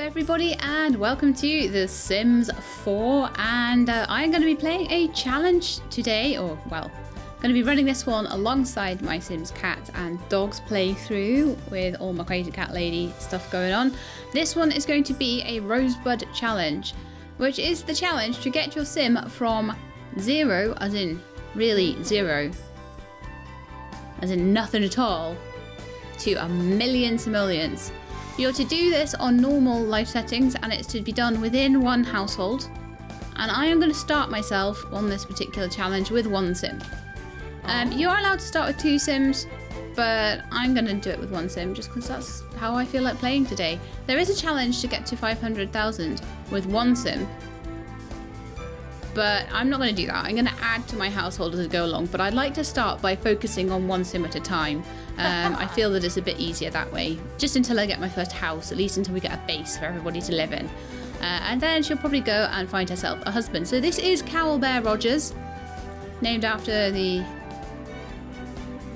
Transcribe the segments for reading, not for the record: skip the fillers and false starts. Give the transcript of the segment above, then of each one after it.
everybody, and welcome to The Sims 4, and I'm going to be playing a challenge today, or well, going to be running this one alongside my Sims cat and dog's playthrough with all my crazy cat lady stuff going on. This one is going to be a Rosebud challenge, which is the challenge to get your sim from 0, as in really 0, as in nothing at all, to 1,000,000 simoleans. You're to do this on normal life settings, and it's to be done within one household. And I am going to start myself on this particular challenge with 1 sim. You are allowed to start with 2 sims, but I'm going to do it with 1 sim just because that's how I feel like playing today. There is a challenge to get to 500,000 with 1 sim, but I'm not going to do that. I'm going to add to my household as I go along, but I'd like to start by focusing on 1 sim at a time. I feel that it's a bit easier that way, just until I get my first house, at least until we get a base for everybody to live in. And then she'll probably go and find herself a husband. So this is KowalBear Rogers, named after the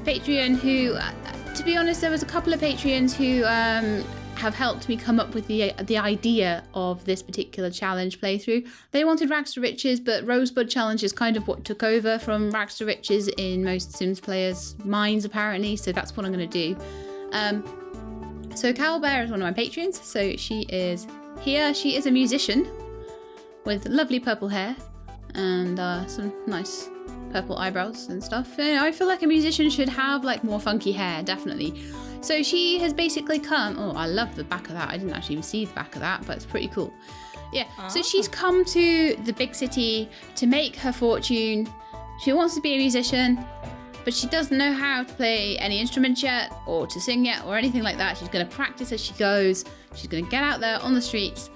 Patreon who, to be honest, there was a couple of Patreons who have helped me come up with the idea of this particular challenge playthrough. They wanted Rags to Riches, but Rosebud Challenge is kind of what took over from Rags to Riches in most Sims players' minds, apparently, so that's what I'm going to do. So KowalBear is one of my patrons, so she is here. She is a musician with lovely purple hair and some nice purple eyebrows and stuff. I feel like a musician should have like more funky hair, definitely. So she has basically come, oh, I love the back of that. I didn't actually even see the back of that, but it's pretty cool. Yeah, so she's come to the big city to make her fortune. She wants to be a musician, but she doesn't know how to play any instrument yet, or to sing yet, or anything like that. She's going to practice as she goes. She's going to get out there on the streets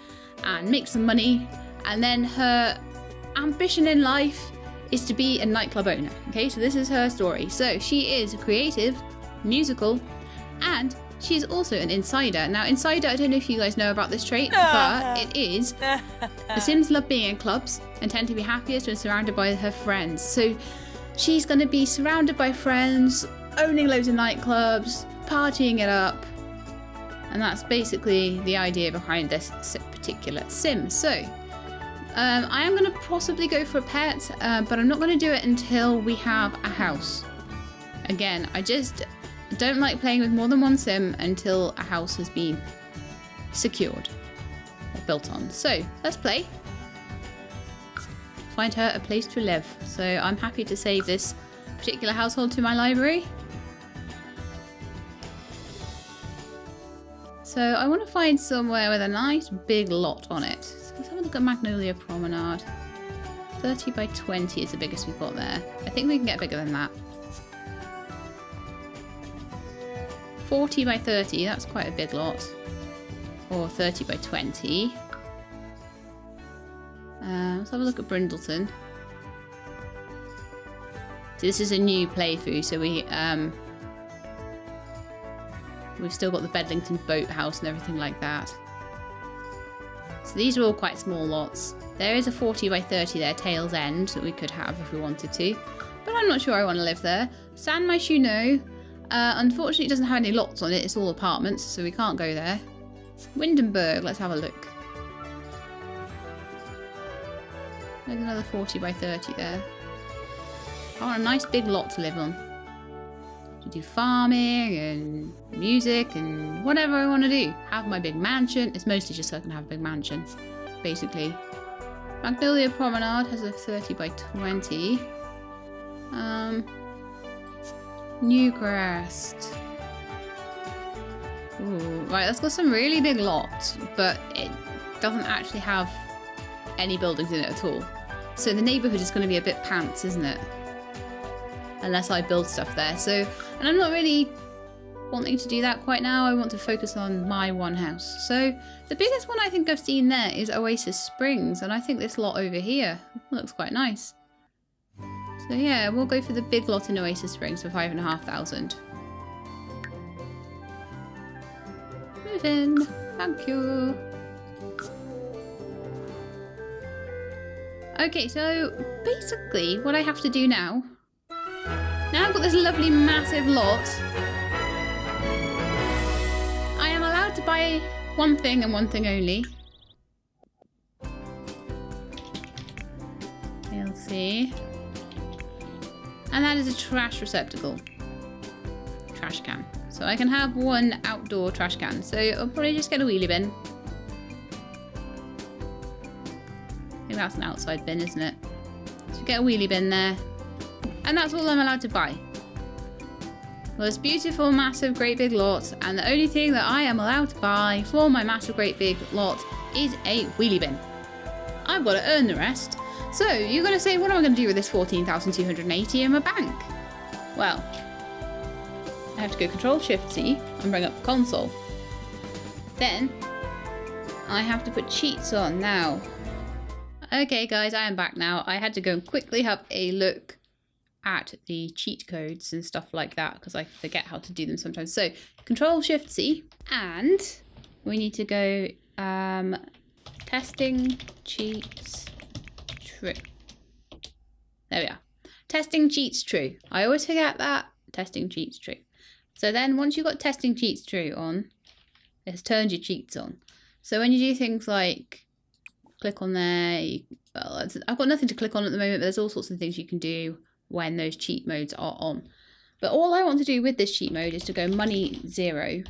and make some money. And then her ambition in life is to be a nightclub owner. Okay, so this is her story. So she is a creative, musical, and she's also an insider. Now, insider, I don't know if you guys know about this trait, but it is. The Sims love being in clubs and tend to be happiest when surrounded by her friends. So she's going to be surrounded by friends, owning loads of nightclubs, partying it up. And that's basically the idea behind this particular Sim. So I am going to possibly go for a pet, but I'm not going to do it until we have a house. Again, I just don't like playing with more than 1 sim until a house has been secured or built on. So let's play. Find her a place to live. So I'm happy to save this particular household to my library. So I want to find somewhere with a nice big lot on it. So let's have a look at Magnolia Promenade. 30 by 20 is the biggest we've got there. I think we can get bigger than that. 40 by 30, that's quite a big lot. Or 30 by 20. Let's have a look at Brindleton. So this is a new playthrough, so we've still got the Bedlington boathouse and everything like that. So these are all quite small lots. There is a 40 by 30 there, Tail's End, that we could have if we wanted to. But I'm not sure I want to live there. San Myshuno. Unfortunately, it doesn't have any lots on it. It's all apartments, so we can't go there. Windenburg, let's have a look. There's another 40 by 30 there. I want a nice big lot to live on. To do farming and music and whatever I want to do. Have my big mansion. It's mostly just so I can have a big mansion, basically. Magnolia Promenade has a 30 by 20. Newcrest. Ooh, right, that's got some really big lots, but it doesn't actually have any buildings in it at all. So the neighbourhood is going to be a bit pants, isn't it? Unless I build stuff there. So, and I'm not really wanting to do that quite now. I want to focus on my one house. So the biggest one I think I've seen there is Oasis Springs, and I think this lot over here looks quite nice. So yeah, we'll go for the big lot in Oasis Springs for 5,500. Move in. Thank you. Okay, so basically what I have to do now I've got this lovely massive lot, I am allowed to buy one thing and one thing only. You'll see. And that is a trash receptacle. Trash can. So I can have one outdoor trash can. So I'll probably just get a wheelie bin. I think that's an outside bin, isn't it? So get a wheelie bin there. And that's all I'm allowed to buy. Well, this beautiful, massive, great big lot. And the only thing that I am allowed to buy for my massive, great big lot is a wheelie bin. I've got to earn the rest. So you're going to say, what am I going to do with this 14,280 in my bank? Well, I have to go Control-Shift-C and bring up the console. Then I have to put cheats on now. Okay guys, I am back now. I had to go and quickly have a look at the cheat codes and stuff like that because I forget how to do them sometimes. So Control-Shift-C, and we need to go testing cheats true. There we are. Testing cheats true. I always forget that. Testing cheats true. So then once you've got testing cheats true on, it's turned your cheats on. So when you do things like click on there, well, I've got nothing to click on at the moment, but there's all sorts of things you can do when those cheat modes are on. But all I want to do with this cheat mode is to go money 0,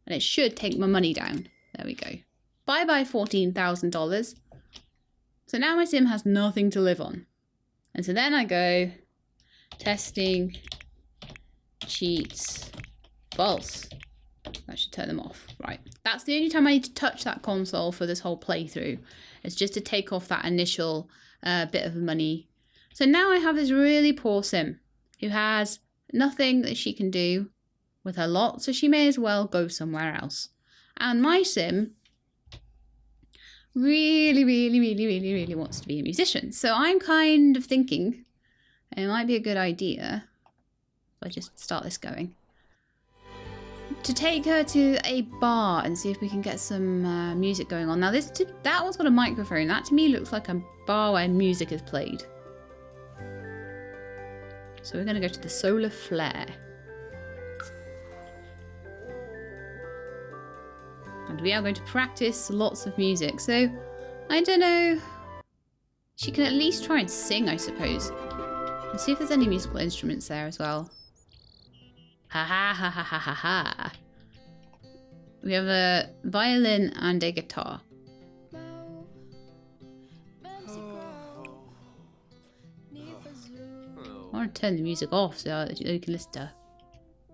and it should take my money down. There we go. Bye bye $14,000. So now my sim has nothing to live on. And so then I go testing cheats false. I should turn them off. Right. That's the only time I need to touch that console for this whole playthrough. It's just to take off that initial bit of money. So now I have this really poor sim who has nothing that she can do with her lot, so she may as well go somewhere else. And my sim really wants to be a musician. So I'm kind of thinking it might be a good idea if I just start this going, to take her to a bar and see if we can get some music going on. Now that one's got a microphone. That to me looks like a bar where music is played. So we're going to go to the Solar Flare. And we are going to practice lots of music. So, I don't know. She can at least try and sing, I suppose. Let's see if there's any musical instruments there as well. Ha ha ha ha ha ha ha. We have a violin and a guitar. I want to turn the music off so you can listen to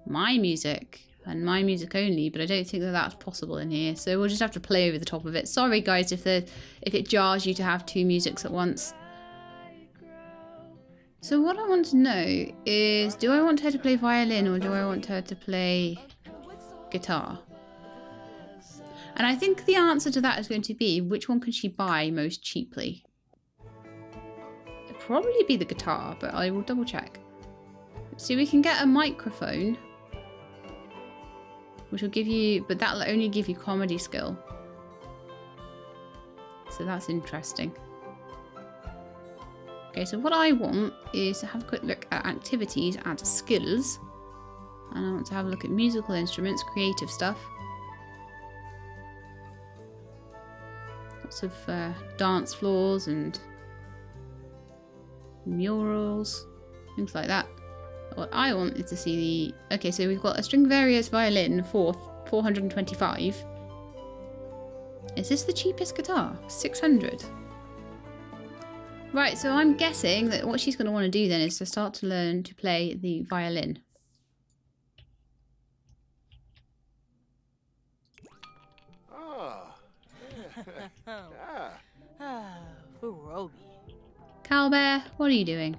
my music and my music only, but I don't think that that's possible in here, so we'll just have to play over the top of it. Sorry guys if it jars you to have two musics at once. So what I want to know is, do I want her to play violin or do I want her to play guitar? And I think the answer to that is going to be, which one can she buy most cheaply? Probably be the guitar, but I will double check. So we can get a microphone, which will give you, but that'll only give you comedy skill. So that's interesting. Okay, so what I want is to have a quick look at activities and skills. And I want to have a look at musical instruments, creative stuff. Lots of dance floors and murals, things like that. What I want is to see the... Okay, so we've got a Stradivarius violin for 425. Is this the cheapest guitar? 600. Right, so I'm guessing that what she's going to want to do then is to start to learn to play the violin. KowalBear, what are you doing?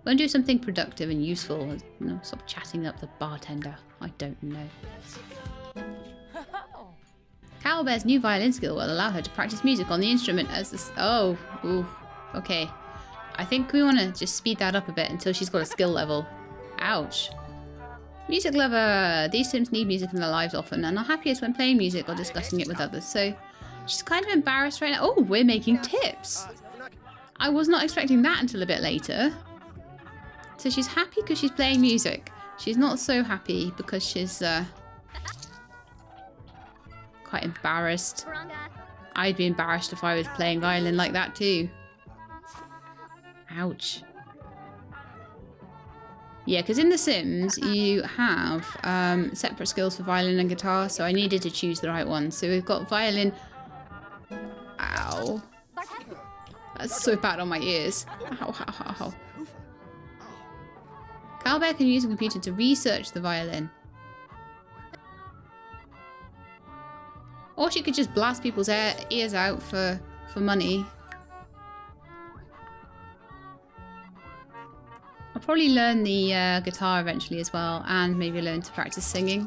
We're going to do something productive and useful. No, stop chatting up the bartender. I don't know. KowalBear's new violin skill will allow her to practice music on the instrument as this... Oh, ooh, okay. I think we want to just speed that up a bit until she's got a skill level. Ouch. Music lover. These Sims need music in their lives often and are happiest when playing music or discussing it with others. So she's kind of embarrassed right now. Oh, we're making tips. I was not expecting that until a bit later. So she's happy because she's playing music. She's not so happy because she's quite embarrassed. I'd be embarrassed if I was playing violin like that too. Ouch. Yeah, because in The Sims, you have separate skills for violin and guitar, so I needed to choose the right one. So we've got violin. Ow. That's so bad on my ears. Ow, ow, ow, ow. KowalBear can use a computer to research the violin. Or she could just blast people's ears out for money. I'll probably learn the guitar eventually as well, and maybe learn to practice singing.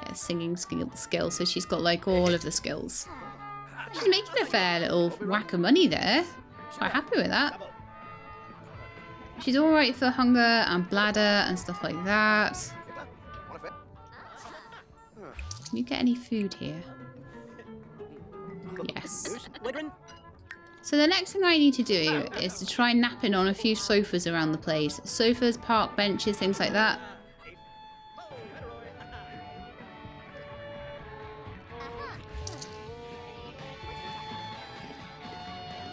Get a singing skill, so she's got like all of the skills. She's making a fair little whack of money there. Quite happy with that. She's alright for hunger and bladder and stuff like that. Can you get any food here? Yes. So the next thing I need to do is to try napping on a few sofas around the place. Sofas, park benches, things like that.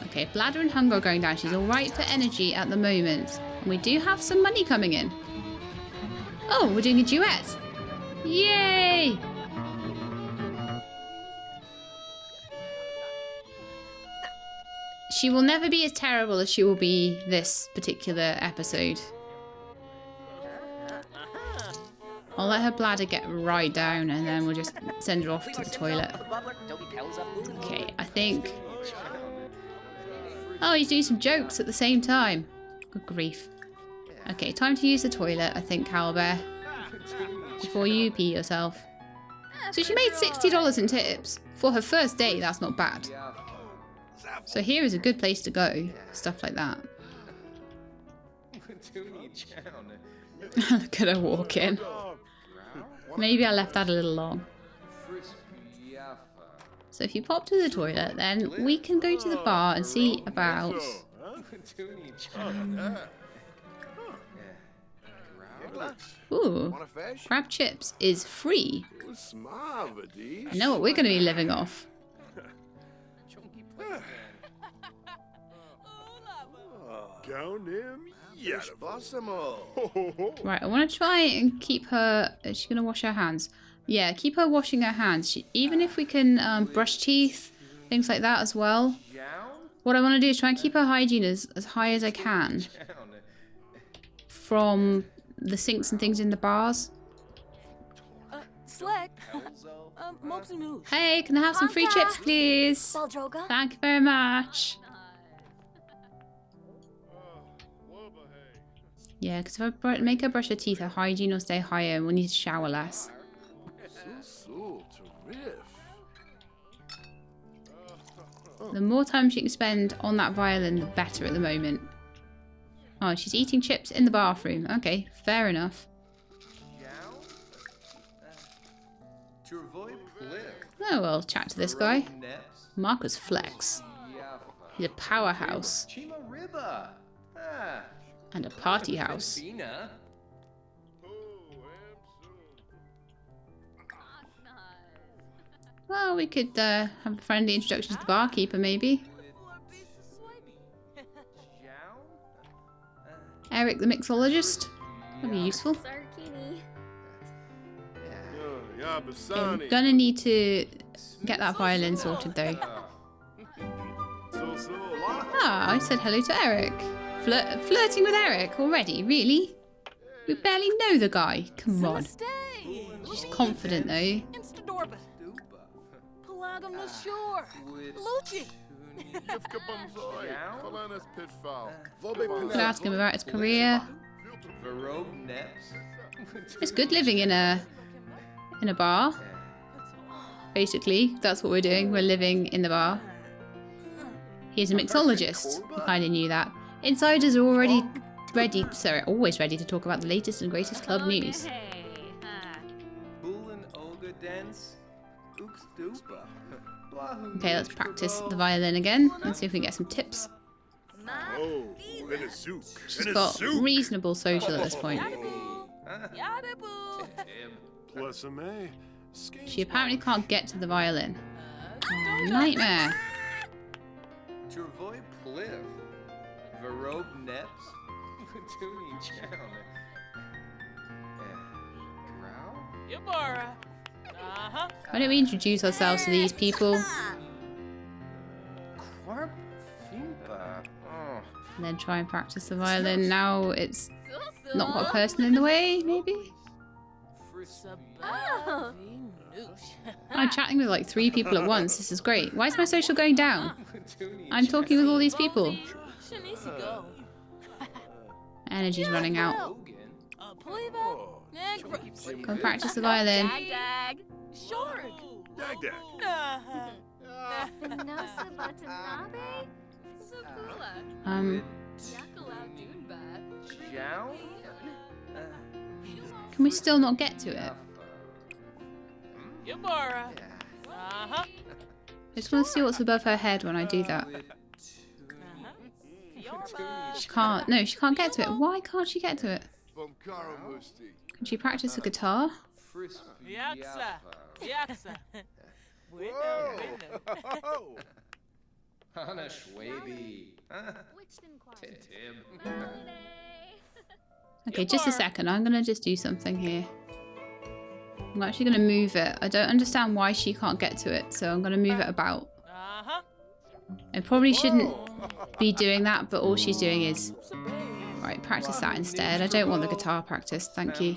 Okay, bladder and hunger are going down. She's alright for energy at the moment. And we do have some money coming in. Oh, we're doing a duet. Yay! She will never be as terrible as she will be this particular episode. I'll let her bladder get right down and then we'll just send her off to the toilet. Okay, I think... Oh, he's doing some jokes at the same time. Good grief. Okay, time to use the toilet, I think, KowalBear. Before you pee yourself. So she made $60 in tips. For her first day, that's not bad. So here is a good place to go. Stuff like that. Look at her walk in. Maybe I left that a little long. So if you pop to the toilet, then we can go to the bar and see about... Ooh, crab chips is free. I know what we're going to be living off. Right, I want to try and keep her... Is she going to wash her hands? Yeah, keep her washing her hands. Even if we can brush teeth, things like that as well. What I want to do is try and keep her hygiene as high as I can. From the sinks and things in the bars. Hey, can I have some free chips, please? Thank you very much. Yeah, because if I make her brush her teeth, her hygiene will stay higher and we'll need to shower less. The more time she can spend on that violin, the better at the moment. Oh, she's eating chips in the bathroom. Okay, fair enough. Oh, well, chat to this guy. Marcus Flex. He's a powerhouse. And a party house. Well, we could have a friendly introduction to the barkeeper, maybe. Eric the mixologist. That'd be useful. Okay, I'm gonna need to get that violin sorted, though. Ah, I said hello to Eric. Flirting with Eric already? Really? We barely know the guy. Come on. She's confident, though. Could ask him about his career. It's good living in a bar. Basically, that's what we're doing. We're living in the bar. He's a mixologist. We kind of knew that. Insiders are already ready, sorry, always ready to talk about the latest and greatest club news. Okay, let's practice the violin again and see if we can get some tips. She's got reasonable social at this point. She apparently can't get to the violin. Oh, nightmare. Why don't we introduce ourselves to these people? And then try and practice the violin. Now it's not got a person in the way, maybe? I'm chatting with like 3 people at once. This is great. Why is my social going down? I'm talking with all these people. Energy's running out. Go practice the violin. Can we still not get to it? I just want to see what's above her head when I do that. She can't. No, she can't get to it. Why can't she get to it? Can she practice the guitar? Okay, just a second. I'm going to just do something here. I'm actually going to move it. I don't understand why she can't get to it, so I'm going to move it about. I probably shouldn't be doing that, but all she's doing is... Right, practice that instead. I don't want the guitar practice, thank you.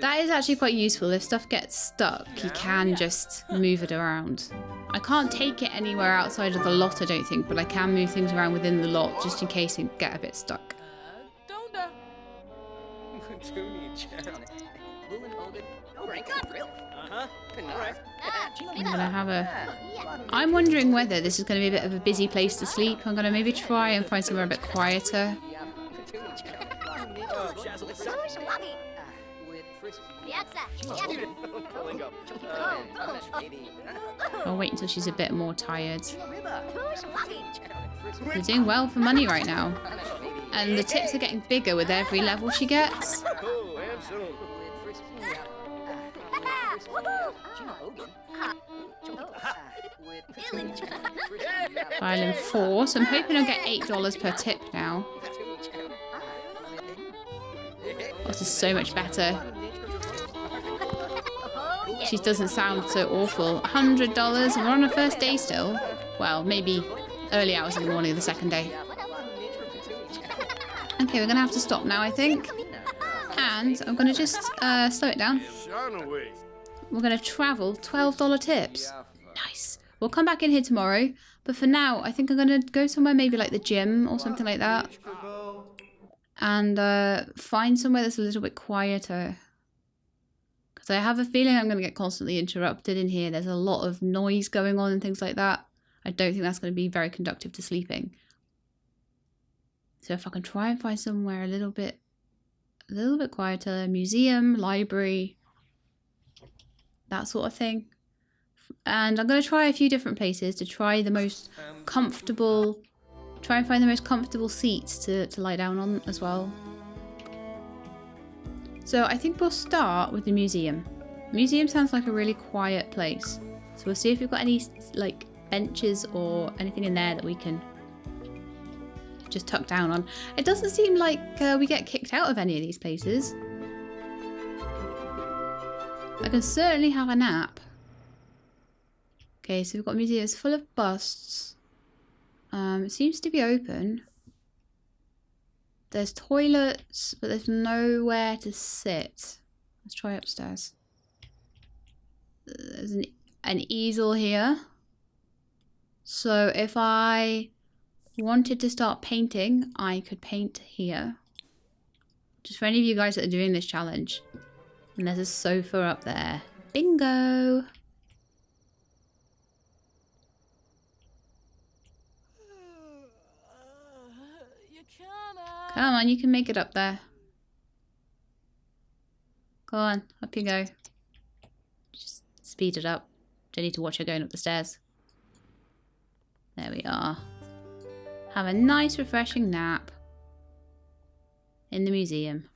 That is actually quite useful. If stuff gets stuck, you can just move it around. I can't take it anywhere outside of the lot, I don't think, but I can move things around within the lot just in case they get a bit stuck. I'm gonna have a... I'm wondering whether this is going to be a bit of a busy place to sleep. I'm going to maybe try and find somewhere a bit quieter. I'll wait until she's a bit more tired. We're doing well for money right now. And the tips are getting bigger with every level she gets. Violin 4, so I'm hoping I'll get $8 per tip now. Oh, this is so much better. She doesn't sound so awful. $100, and we're on the first day still. Well, maybe early hours in the morning of the second day. Okay, we're gonna have to stop now, I think. And I'm gonna just slow it down. We're gonna travel $12 tips. Nice. We'll come back in here tomorrow, but for now, I think I'm gonna go somewhere maybe like the gym or something like that, and find somewhere that's a little bit quieter. Because I have a feeling I'm gonna get constantly interrupted in here. There's a lot of noise going on and things like that. I don't think that's gonna be very conductive to sleeping. So if I can try and find somewhere a little bit quieter, museum, library, that sort of thing. And I'm going to try a few different places to try the most comfortable, try and find the most comfortable seats to lie down on as well. So I think we'll start with the museum. Museum sounds like a really quiet place. So we'll see if we've got any like benches or anything in there that we can just tuck down on. It doesn't seem like we get kicked out of any of these places. I can certainly have a nap. Okay, so we've got museums full of busts. It seems to be open. There's toilets, but there's nowhere to sit. Let's try upstairs. There's an easel here. So if I wanted to start painting, I could paint here. Just for any of you guys that are doing this challenge. And there's a sofa up there. Bingo! Come on, you can make it up there. Go on, up you go. Just speed it up. Don't need to watch her going up the stairs. There we are. Have a nice refreshing nap in the museum.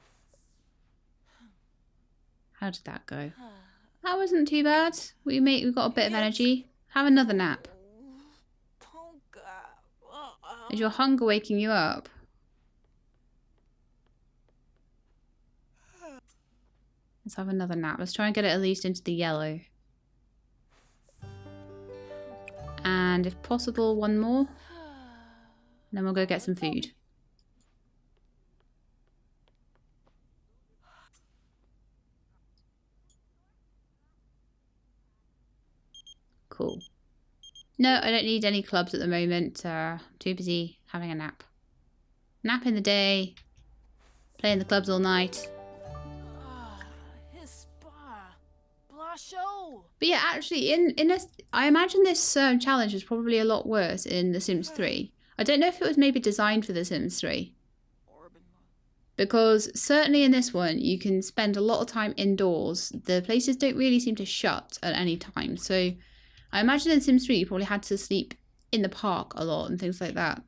How did that go? That wasn't too bad. We got a bit of energy. Have another nap. Is your hunger waking you up? Let's have another nap. Let's try and get it at least into the yellow. And if possible, one more. And then we'll go get some food. Cool. No, I don't need any clubs at the moment. Too busy having a nap. Nap in the day. Playing the clubs all night. But yeah, actually, I imagine this challenge was probably a lot worse in The Sims 3. I don't know if it was maybe designed for The Sims 3. Because certainly in this one, you can spend a lot of time indoors. The places don't really seem to shut at any time. So I imagine in Sims 3, you probably had to sleep in the park a lot and things like that.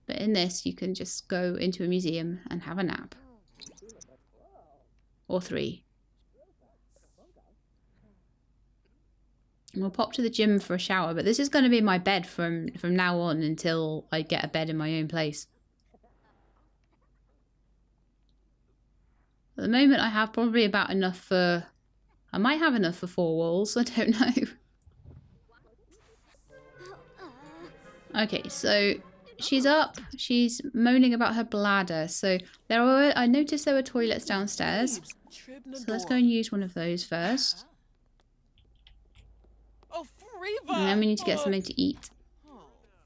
But in this, you can just go into a museum and have a nap. Or 3. And we'll pop to the gym for a shower, but this is going to be my bed from now on until I get a bed in my own place. At the moment, I have probably about enough for... I might have enough for 4 walls, I don't know. Okay, so she's up. She's moaning about her bladder. So I noticed there were toilets downstairs. So let's go and use one of those first. And then we need to get something to eat.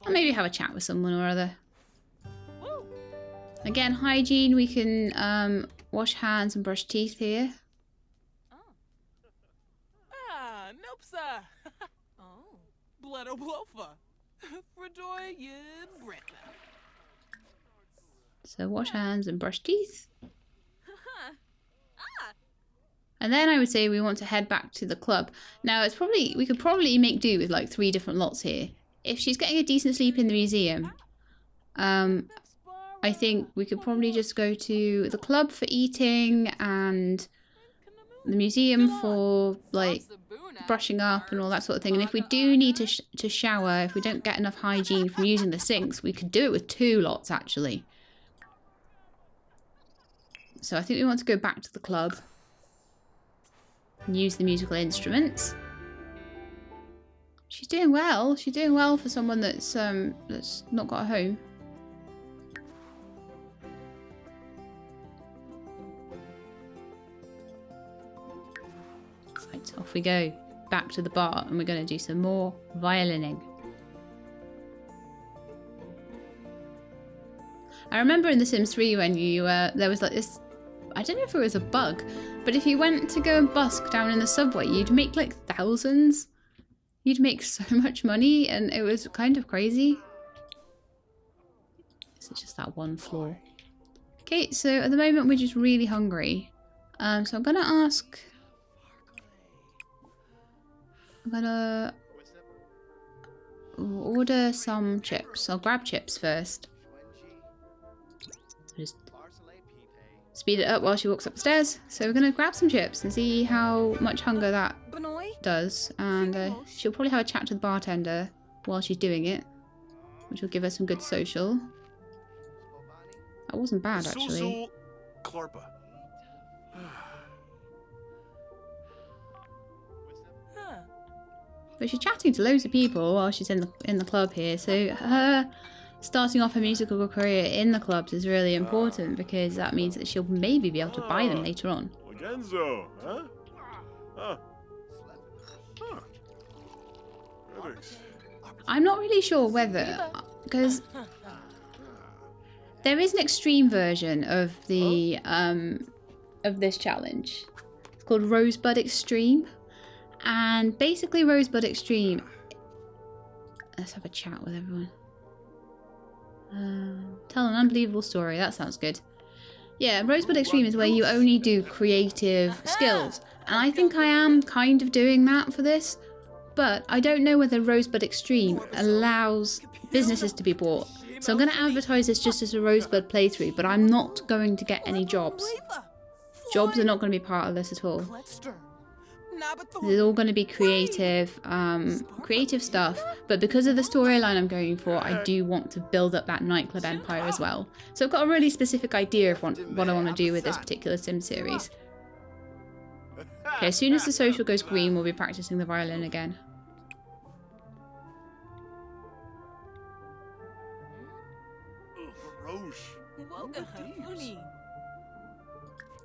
Or maybe have a chat with someone or other. Again, hygiene. We can wash hands and brush teeth here. So wash hands and brush teeth. And then I would say we want to head back to the club. Now we could probably make do with like 3 different lots here. If she's getting a decent sleep in the museum, I think we could probably just go to the club for eating and the museum for like brushing up and all that sort of thing. And if we do need to shower, if we don't get enough hygiene from using the sinks, we could do it with 2 lots actually. So I think we want to go back to the club and use the musical instruments. She's doing well. She's doing well for someone that's not got a home. Right, off we go. Back to the bar, and we're going to do some more violining. I remember in The Sims 3 when you there was like this, I don't know if it was a bug, but if you went to go and busk down in the subway, you'd make like thousands. You'd make so much money, and it was kind of crazy. This is just that one floor. Okay, so at the moment we're just really hungry. So I'm gonna ask... I'm gonna order some chips. I'll grab chips first. Just speed it up while she walks upstairs. So we're gonna grab some chips and see how much hunger that does. And she'll probably have a chat to the bartender while she's doing it, which will give her some good social. That wasn't bad actually. But she's chatting to loads of people while she's in the club here. So her starting off her musical career in the clubs is really important, because that means that she'll maybe be able to buy them later on. I'm not really sure whether, because there is an extreme version of the of this challenge. It's called Rosebud Extreme. And basically Rosebud Extreme... Let's have a chat with everyone. Tell an unbelievable story. That sounds good. Yeah, Rosebud Extreme is where you only do creative skills. And I think I am kind of doing that for this. But I don't know whether Rosebud Extreme allows businesses to be bought. So I'm going to advertise this just as a Rosebud playthrough, but I'm not going to get any jobs. Jobs are not going to be part of this at all. This is all going to be creative stuff, but because of the storyline I'm going for, I do want to build up that nightclub empire as well. So I've got a really specific idea of what I want to do with this particular sim series. Okay, as soon as the social goes green, we'll be practicing the violin again.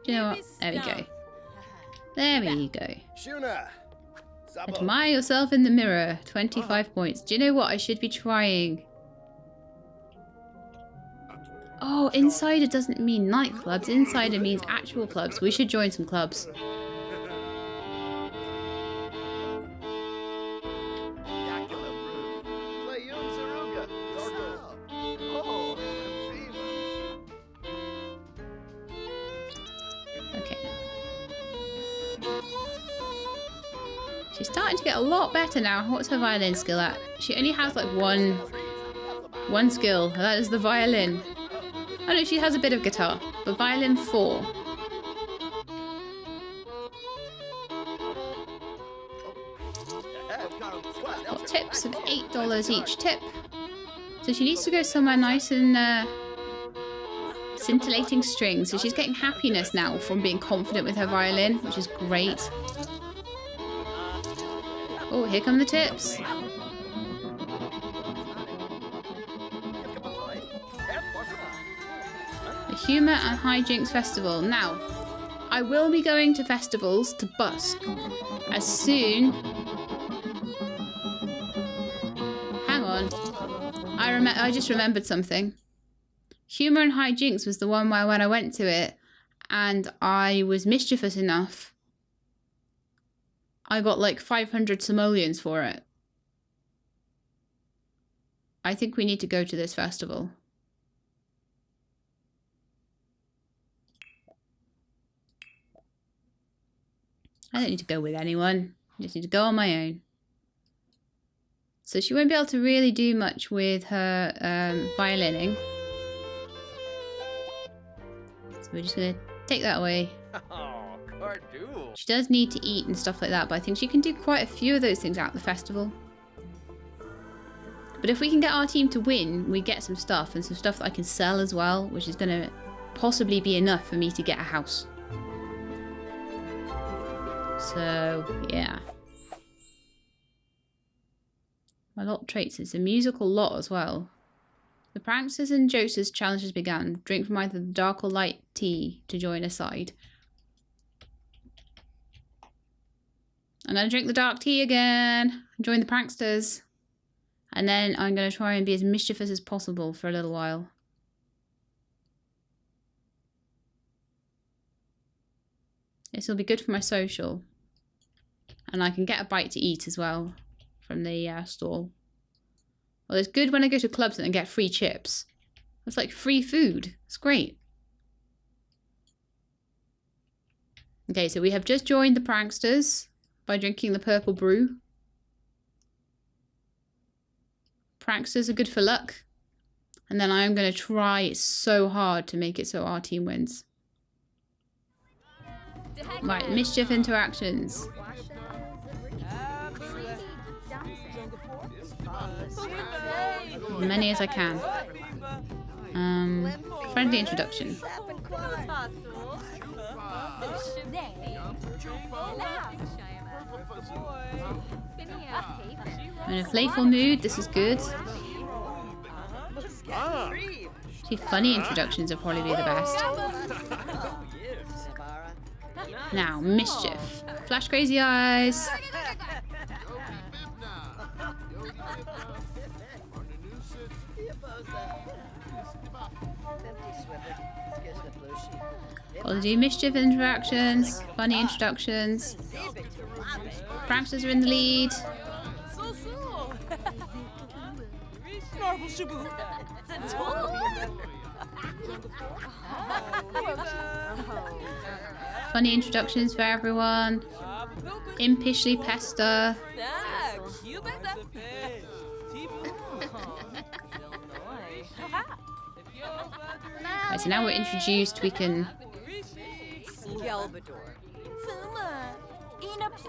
Do you know what? There we go. There we go. Admire yourself in the mirror. 25 points. Do you know what I should be trying? Oh, insider doesn't mean nightclubs. Insider means actual clubs. We should join some clubs. She's starting to get a lot better now. What's her violin skill at? She only has like one skill. That is the violin. Oh no, she has a bit of guitar, but violin 4. Got tips of $8 each tip. So she needs to go somewhere nice and scintillating strings. So she's getting happiness now from being confident with her violin, which is great. Oh, here come the tips. The Humour and Hijinks Festival. Now, I will be going to festivals to busk as soon... Hang on. I just remembered something. Humour and Hijinks was the one where when I went to it and I was mischievous enough, I got like 500 simoleans for it. I think we need to go to this festival. I don't need to go with anyone. I just need to go on my own. So she won't be able to really do much with her violining. So we're just going to take that away. She does need to eat and stuff like that, but I think she can do quite a few of those things at the festival. But if we can get our team to win, we get some stuff, and some stuff that I can sell as well, which is going to possibly be enough for me to get a house. So, yeah. My lot traits, it's a musical lot as well. The pranksters and jokesters challenges began. Drink from either the dark or light tea to join a side. I'm going to drink the dark tea again, join the pranksters, and then I'm going to try and be as mischievous as possible for a little while. This will be good for my social. And I can get a bite to eat as well from the stall. Well, it's good when I go to clubs and get free chips. It's like free food. It's great. Okay, so we have just joined the pranksters by drinking the purple brew. Pranksters are good for luck. And then I'm going to try so hard to make it so our team wins. Right, mischief interactions. As many as I can. Friendly introduction. I'm in a playful mood, this is good. See, funny introductions will probably be the best. Now, mischief. Flash crazy eyes. Gotta do mischief interactions, funny introductions. Pranksters are in the lead. Funny introductions for everyone. Impishly pester. Right, so now we're introduced, we can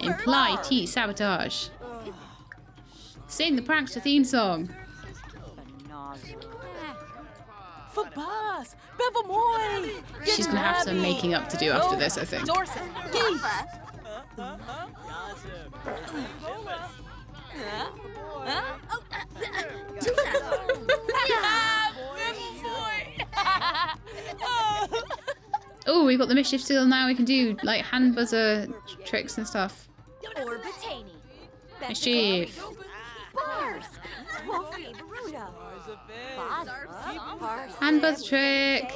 Imply T sabotage. Sing the prankster theme song. She's gonna have some making up to do after this, I think. Oh, we've got the mischief skill now. We can do like hand buzzer tricks and stuff. Mischief. Hand buzz trick.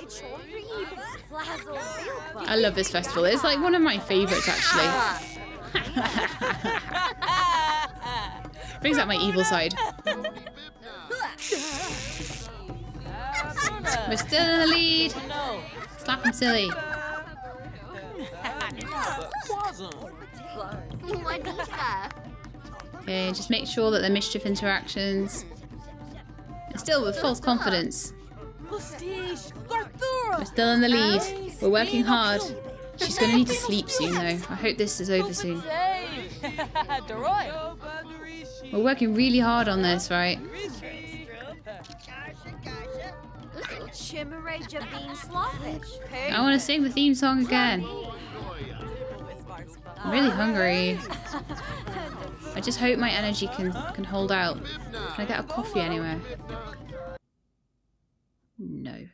I love this festival. It's like one of my favourites actually. Brings out my evil side. We're still in the lead. Slap him silly. Okay, just make sure that the mischief interactions. And still with false confidence. We're still in the lead. We're working hard. She's gonna need to sleep soon though. I hope this is over soon. We're working really hard on this, right? I want to sing the theme song again. I'm really hungry. I just hope my energy can hold out. Can I get a coffee anywhere? No.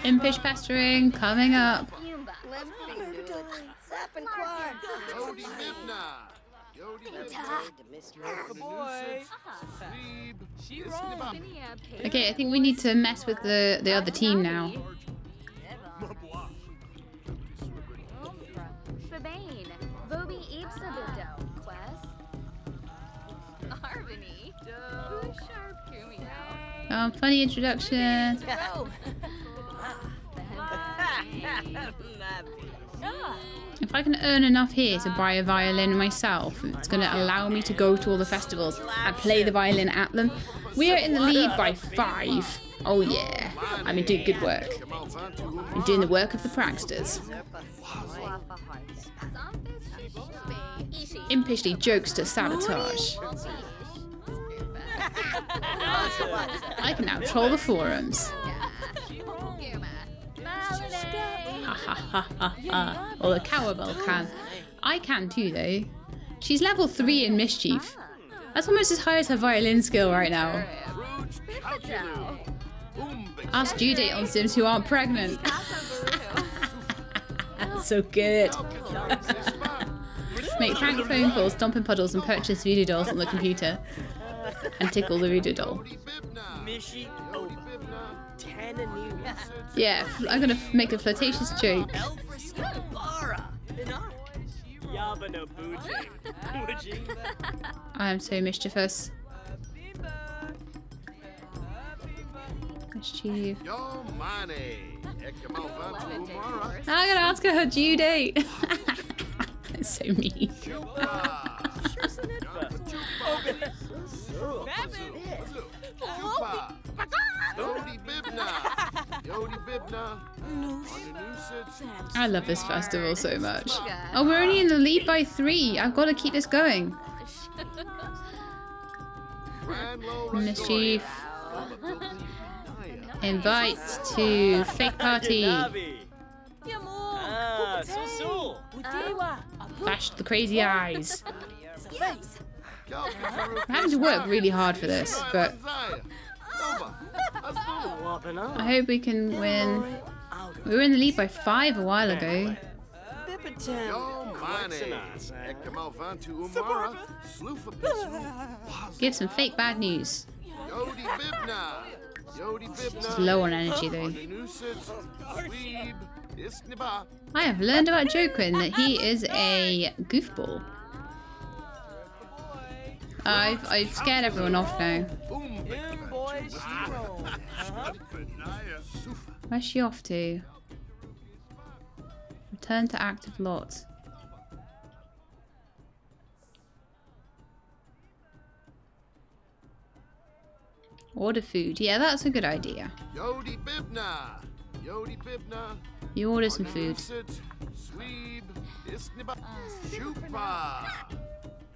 Impish pestering coming up. Okay, I think we need to mess with the other team now. Funny introduction. If I can earn enough here to buy a violin myself, it's going to allow me to go to all the festivals and play the violin at them. We are in the lead by 5. Oh yeah, I've been doing good work. I've been doing the work of the pranksters. Impishly jokester sabotage. I can now troll the forums. Ha ha ha ha ha. Well, the KowalBear can. I can too, though. She's level 3 in mischief. That's almost as high as her violin skill right now. Ask due date on Sims who aren't pregnant. So good. Make prank phone calls, dump in puddles, and purchase voodoo dolls on the computer. And tickle the voodoo doll. Yeah, I'm gonna make a flirtatious joke. I am so mischievous. Mischief. I'm gonna ask her due date. It's so mean. I love this festival so much. Oh, we're only in the lead by 3. I've got to keep this going. Mischief. Invite to fake party. Flash the crazy eyes. I'm having to work really hard for this, but I hope we can win. We were in the lead by 5 a while ago. Give some fake bad news. She's low on energy though. I have learned about Joquin that he is a goofball. I've scared everyone off now. Where's she off to? Return to active lot. Order food. Yeah, that's a good idea. Yodi Bibna. Yodi Bibna. You order some food.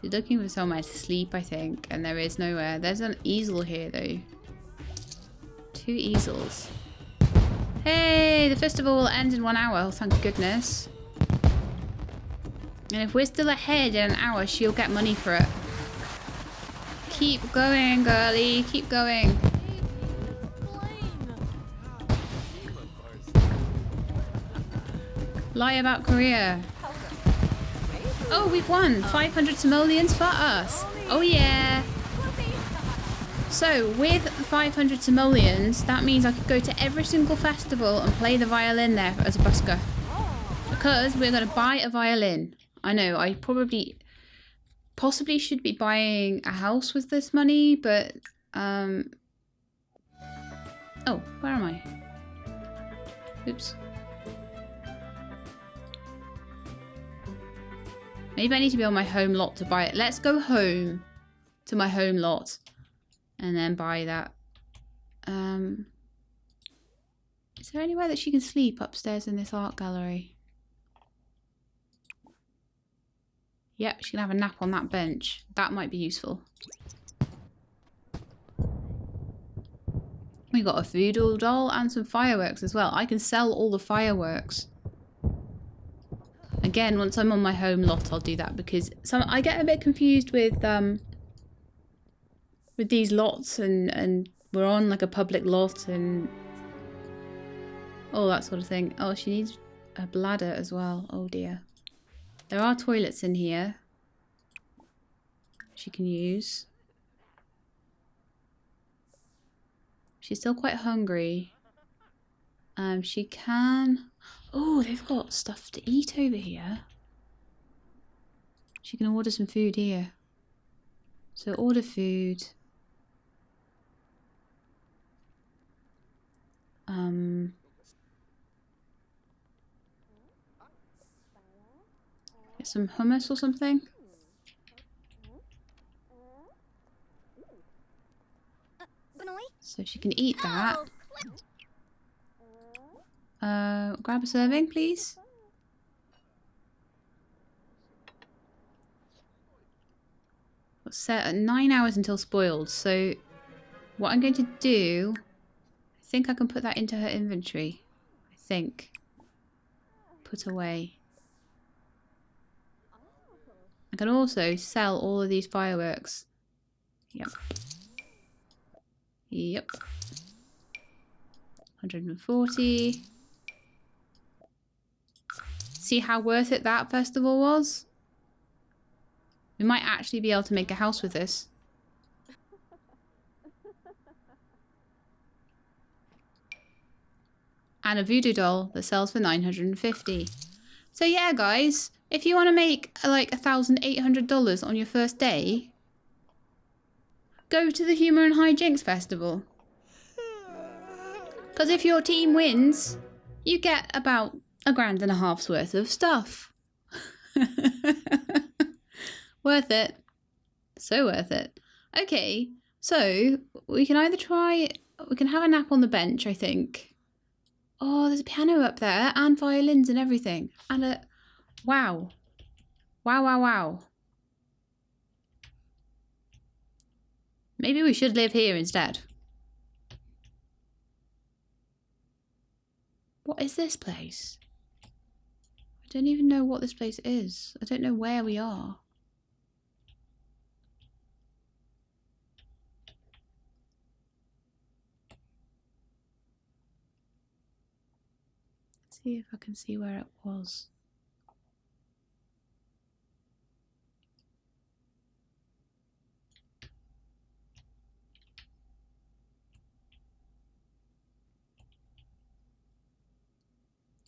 You're looking for somewhere to sleep, I think, and there is nowhere. There's an easel here, though. 2 easels. Hey, the festival will end in 1 hour, thank goodness. And if we're still ahead in an hour, she'll get money for it. Keep going, girlie. Keep going. Lie about Korea. Oh, we've won. 500 simoleans for us. Oh, yeah. So, with 500 simoleans, that means I could go to every single festival and play the violin there as a busker. Because we're going to buy a violin. I know, I possibly should be buying a house with this money, but, oh, where am I? Oops. Maybe I need to be on my home lot to buy it. Let's go home to my home lot and then buy that. Is there anywhere that she can sleep upstairs in this art gallery? Yep, she can have a nap on that bench. That might be useful. We got a voodoo doll and some fireworks as well. I can sell all the fireworks. Again, once I'm on my home lot, I'll do that because I get a bit confused with these lots and we're on like a public lot and all that sort of thing. Oh, she needs a bladder as well. Oh dear. There are toilets in here she can use. She's still quite hungry. She can... Oh, they've got stuff to eat over here. She can order some food here. So order food. Get some hummus or something. So she can eat that. Grab a serving, please. It's set at 9 hours until spoiled. So what I'm going to do, I think I can put that into her inventory. I think. Put away. I can also sell all of these fireworks. Yep. Yep. 140. See how worth it that festival was? We might actually be able to make a house with this. And a voodoo doll that sells for 950. So yeah, guys, if you want to make like $1,800 on your first day, go to the Humour and Hijinks Festival. Because if your team wins, you get about $1.5 grand worth of stuff. Worth it. So worth it. Okay, so we can either we can have a nap on the bench, I think. Oh, there's a piano up there and violins and everything. And a... Wow. Wow, wow, wow. Maybe we should live here instead. What is this place? I don't even know what this place is. I don't know where we are. Let's see if I can see where it was.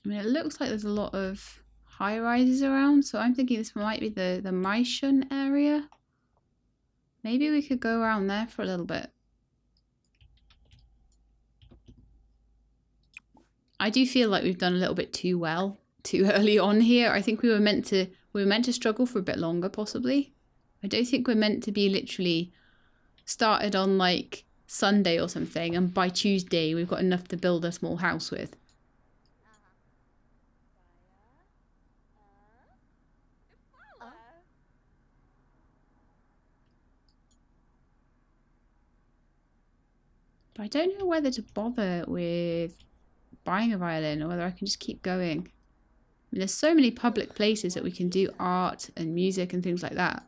I mean, it looks like there's a lot of high-rises around, so I'm thinking this might be the Maishun area. Maybe we could go around there for a little bit. I do feel like we've done a little bit too well too early on here. I think we were meant to struggle for a bit longer, possibly. I don't think we're meant to be literally started on like Sunday or something, and by Tuesday we've got enough to build a small house with. But I don't know whether to bother with buying a violin or whether I can just keep going. I mean, there's so many public places that we can do art and music and things like that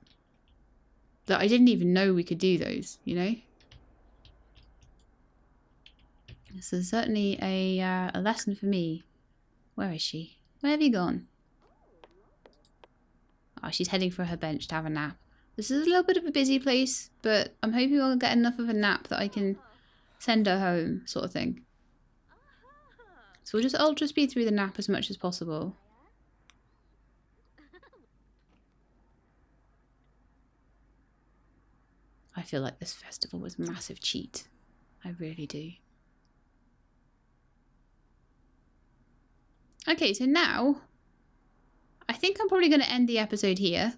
I didn't even know we could do those, you know? This is certainly a lesson for me. Where is she? Where have you gone? Oh, she's heading for her bench to have a nap. This is a little bit of a busy place, but I'm hoping we'll get enough of a nap that I can send her home, sort of thing. So we'll just ultra speed through the nap as much as possible. I feel like this festival was a massive cheat. I really do. Okay, so now I think I'm probably going to end the episode here.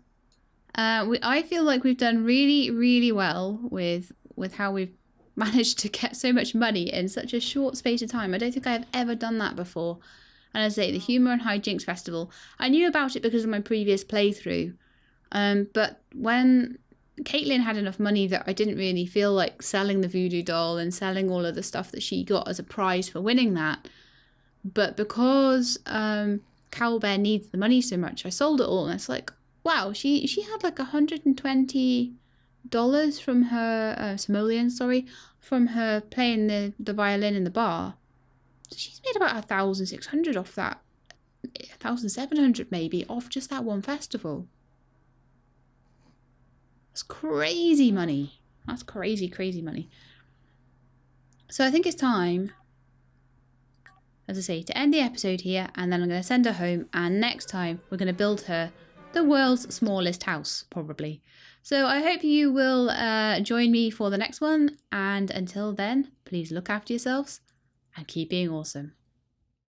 I feel like we've done really, really well with how we've managed to get so much money in such a short space of time. I don't think I've ever done that before. And as I say, the Humour and Hijinks Festival, I knew about it because of my previous playthrough. But when Caitlin had enough money that I didn't really feel like selling the voodoo doll and selling all of the stuff that she got as a prize for winning that. But because KowalBear needs the money so much, I sold it all, and it's like, wow, she had like $120 from her simoleans, sorry, from her playing the violin in the bar. So she's made about 1,600 off that, 1,700 maybe off just that one festival. That's crazy money. That's crazy, crazy money. So I think it's time, as I say, to end the episode here, and then I'm going to send her home, and next time we're going to build her the world's smallest house, probably. So I hope you will join me for the next one, and until then, please look after yourselves and keep being awesome.